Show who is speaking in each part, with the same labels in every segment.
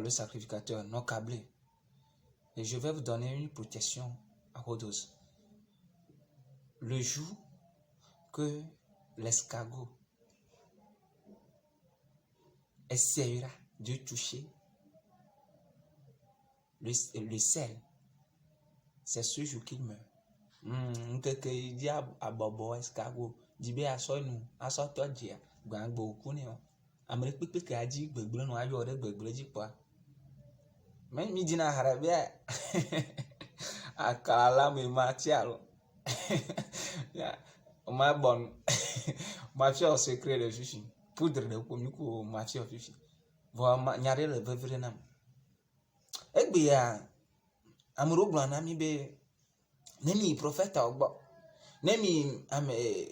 Speaker 1: le sacrificateur, non câblé. Et je vais vous donner une protection à haute dose. Le jour que l'escargot essaiera de toucher le sel, c'est ce jour qu'il meurt. Nkeke di abobo escargot di be aso nu aso todia gbangbo ku ni o amre pepe ka di gbegble no ayo de gbegble di pa me mi dina harabe akala me matialo ya ma bon ma fi au secret de fifi poudre de komi ko ma fi au fifi vo ma nyare le vevre nam egbe ya amro gbana mi be nemi prophète ogbo nemi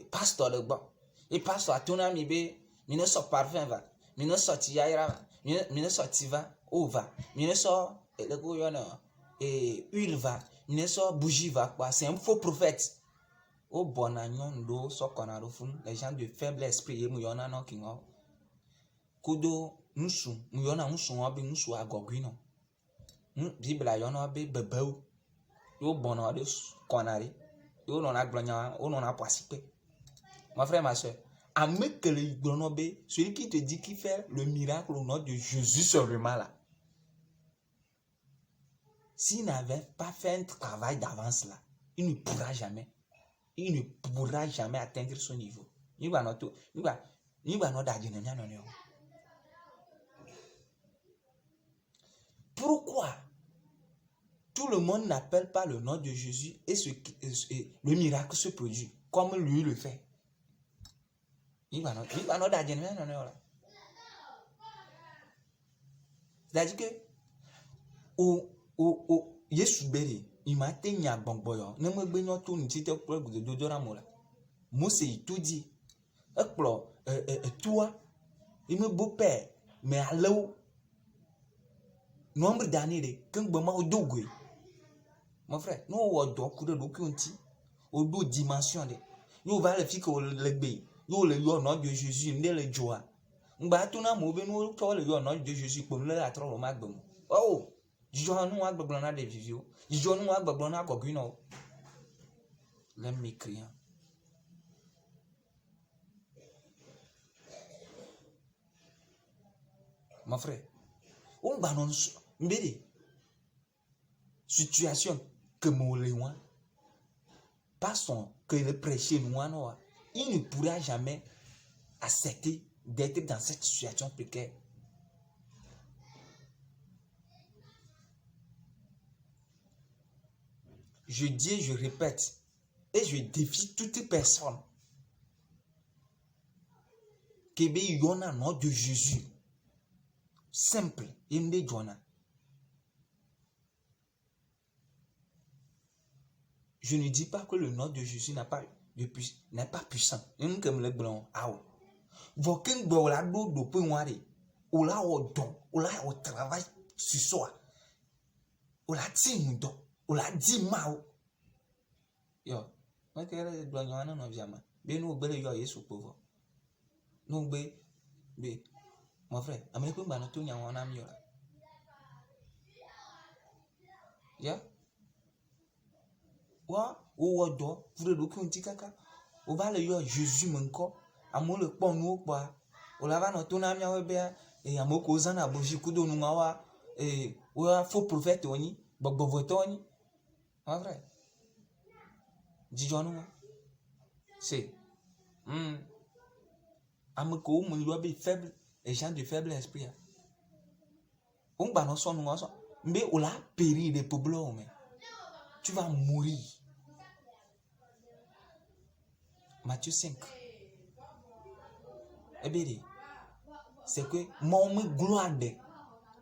Speaker 1: pasteur ogbo et pasteur atuna mi be mi ne so parfum va mi ne so ti yaira va mi ne so ti va o va mi ne so le go yo na huile va mi ne so bougie va quoi. C'est un faux prophète o bona nyon do so kona do fun les gens de faible esprit e mu yo na no kingo kudo nusu mu yo na nusu obi nusu agogino Bible yo no be bebeu yo bona de konari yo non a glogna on a poisipe. Mon frère ma soeur, amekele glonobe, celui qui te dit qu'il fait le miracle au nom de Jésus seulement là, s'il n'avait pas fait un travail d'avance là, il ne pourra jamais atteindre son niveau. Pourquoi tout le monde n'appelle pas le nom de Jésus et le miracle se produit comme lui le fait? C'est-à-dire que Yesu bere il m'a tenu à bonboyo ne me gbenyo to ni tite pro gude dodora mola Mose tout dit ekplo toi il me beau-père mais allo nombre d'années de kengbe ma odogwe. Mon frère, nous on doit courir le conti au deux dimensions de nous va le fique au legbe nous le yo nom de Jésus ne le joie ngba to na mo be nous to le yo nom de Jésus pour le atro le magbom oh joie nous agbegblon na de vivio joie nous agbegblon na goguno les mécréants. Mon frère, on va non mbede situation que molewa passons que le prêcher nous il ne pourra jamais accepter d'être dans cette situation précaire. Je dis et je répète et je défie toute personne qui be yona nom de Jésus simple imbe jona. Je ne dis pas que le nom de Jésus n'est pas puissant. Une comme le blanc, Vokin bo la do do pe wari. Ola o don, ola o travail sur soi. Ola ti mudo, ola di mao. Yo, moi que le blanc yana no viama. Be no bele yo Yesu pauvre. No be mon frère, ameko ba no to nya wona mi yo. Ya? Ou do pour le conti kaka o va le yo Jésus menko amo le pon nu pa o la va no to na mi awe be e amoko zana boji kudo nu ngawa o faux prophète oni gbogbo votoni en vrai dijonu c'est amoko mo yo be faible et gens de faible esprit on ba no so nu so mbe o la périr des problèmes tu vas mourir. Matthieu 5. C'est que mon gloire de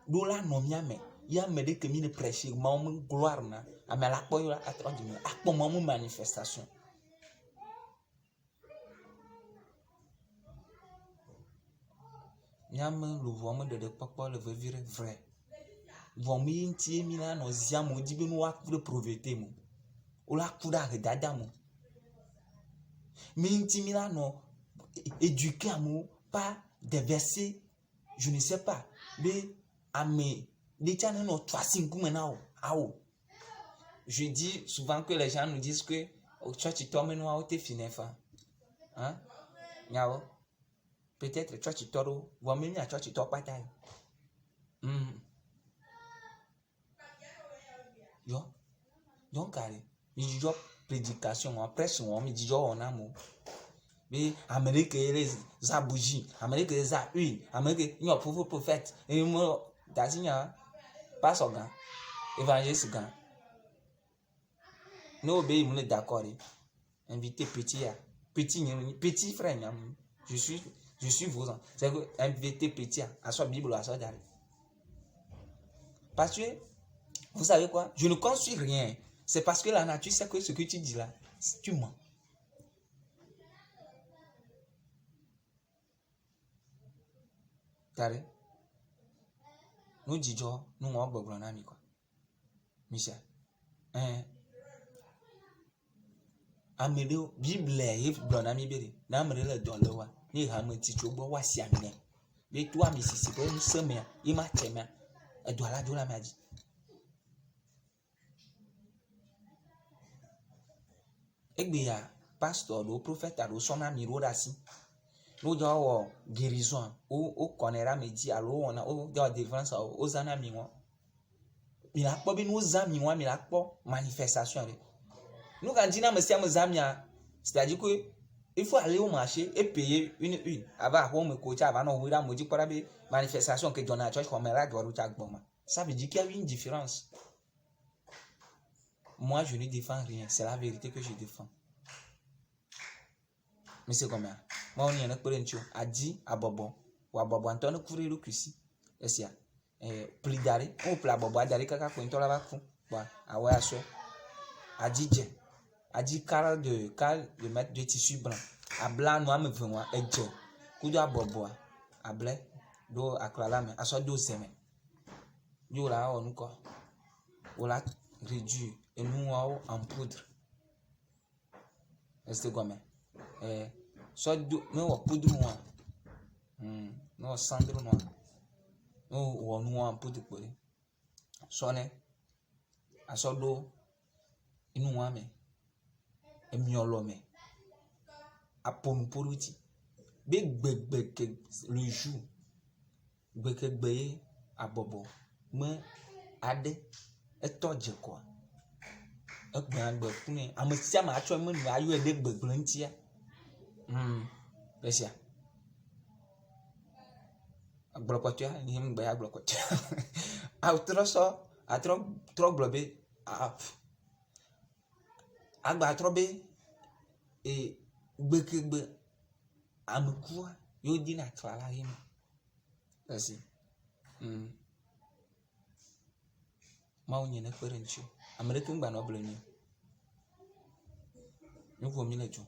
Speaker 1: dola no miame ya me de que mi ne prêcher mon gloire na amela poyo la atro di mi akpo mon manifestation. Nyame le voime de papa le veut vivre vrai. Vomi ntie mi na no ziamo di be no wa ku de pauvreté mo. O la ku da redada mo. Mi nti mi na no éduquer mo pas des versets, je ne sais pas, mais je dis souvent que les gens nous disent que tu tombes noir, tu es fini. Hein? Peut-être tu tombes, voire même tu tombes pas taille. Donc, il dit prédication, après son il dit on a mot. Mais Amérique les abouji, Amérique les a huile, Amérique il y a pour prophète et moi d'azina pas son gars, évangéliste gars. Nous obéissons, on est d'accord. Invité petit frère, je suis vous. C'est que invité petit à soi Bible à soi d'aller. Parce que vous savez quoi? Je ne construis rien. C'est parce que la nature sait que ce que tu dis là, tu mens. Tare. Nous disons, nous on va boire un quoi. Michel. Amédéo, Bible est bon ami béré. N'amène le don le wa. Ni hamé ticho bo wa si amine. Mais toi, mais si c'est pas une semaine, il m'a tenu. Elle doit la magie. Et bien, pasteur, le prophète a reçu son ami Rodassi. Nous avons guérison. Ou connaîtra midi à l'eau, on a des défenses aux amis. Il n'a pas bien aux amis, mais il n'a pas manifestation. Nous, quand nous sommes amis, c'est-à-dire qu'il faut aller au marché et payer une. Avant, on me coach, avant, on me dit pour la manifestation que John a choisi comme là, ça veut dire qu'il y a une différence. Moi, je ne défends rien. C'est la vérité que je défends. Mais c'est comme ça. Moi, on y a un peu a dit à Bobo. Ou à Bobo, Antoine, couvrir le cussi. Et c'est plus d'arrêt. On peut la Bobo, d'arrêt, caca, quand on la va. Ah ouais, ça. A dit Dje. A dit Carl de mettre de tissu blanc. A blanc, noir, me veut moi. Et Dje. Coudo à Bobo. A blé. Do à Klala, mais à soit 12 semaines. Yo là, on nous quoi. On l'a réduit. Et nous, en poudre. Et c'est comme ça. Soit nous poudre noire, nous cendre noire, nous en poudre pour sonner à soit d'eau, nous amène et miolo mais à pomme pour outil. Big le jour, bec à bobo, mais ade et tordje quoi. Et bien de pounet, à me tiens à toi, mais à eu des blanchia. Lesia. Blocotia, ni me baya blocotia. A trop globé. Agba trop bé. Et bec à me quoi. Yo dit na clara him. Merci. Ma on y en a fait un chou. Américain, bah, non, bleu. Nous, vous mis les jours.